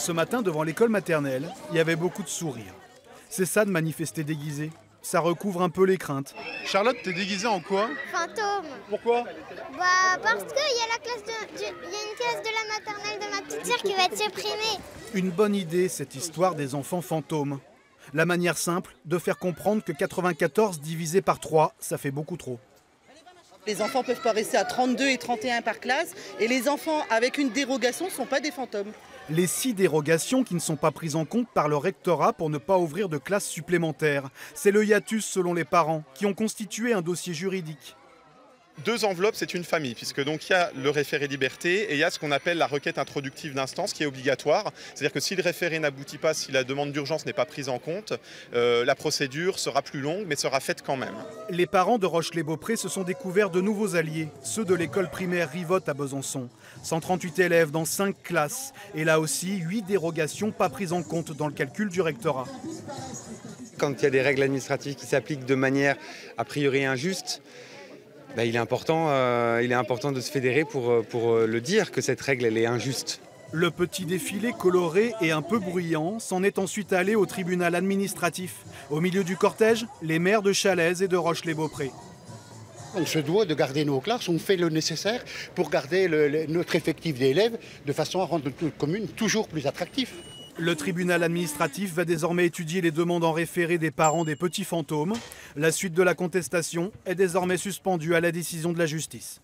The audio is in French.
Ce matin, devant l'école maternelle, il y avait beaucoup de sourires. C'est ça de manifester déguisé. Ça recouvre un peu les craintes. Charlotte, t'es déguisée en quoi? Fantôme. Pourquoi? Parce qu'il y a une classe de la maternelle de ma petite sœur qui va être supprimée. Une bonne idée, cette histoire des enfants fantômes. La manière simple de faire comprendre que 94 divisé par 3, ça fait beaucoup trop. Les enfants ne peuvent pas rester à 32 et 31 par classe. Et les enfants avec une dérogation ne sont pas des fantômes. Les 6 dérogations qui ne sont pas prises en compte par le rectorat pour ne pas ouvrir de classes supplémentaires. C'est le hiatus selon les parents, qui ont constitué un dossier juridique. 2 enveloppes, c'est une famille, puisque donc il y a le référé liberté et il y a ce qu'on appelle la requête introductive d'instance qui est obligatoire. C'est-à-dire que si le référé n'aboutit pas, si la demande d'urgence n'est pas prise en compte, la procédure sera plus longue, mais sera faite quand même. Les parents de Roche-les-Beaupré se sont découverts de nouveaux alliés, ceux de l'école primaire Rivotte à Besançon. 138 élèves dans 5 classes, et là aussi 8 dérogations pas prises en compte dans le calcul du rectorat. Quand il y a des règles administratives qui s'appliquent de manière a priori injuste, il est important de se fédérer pour le dire que cette règle elle est injuste. Le petit défilé coloré et un peu bruyant s'en est ensuite allé au tribunal administratif. Au milieu du cortège, les maires de Chalaise et de Roche-les-Beaupré. On se doit de garder nos classes, on fait le nécessaire pour garder notre effectif d'élèves de façon à rendre notre commune toujours plus attractive. Le tribunal administratif va désormais étudier les demandes en référé des parents des petits fantômes. La suite de la contestation est désormais suspendue à la décision de la justice.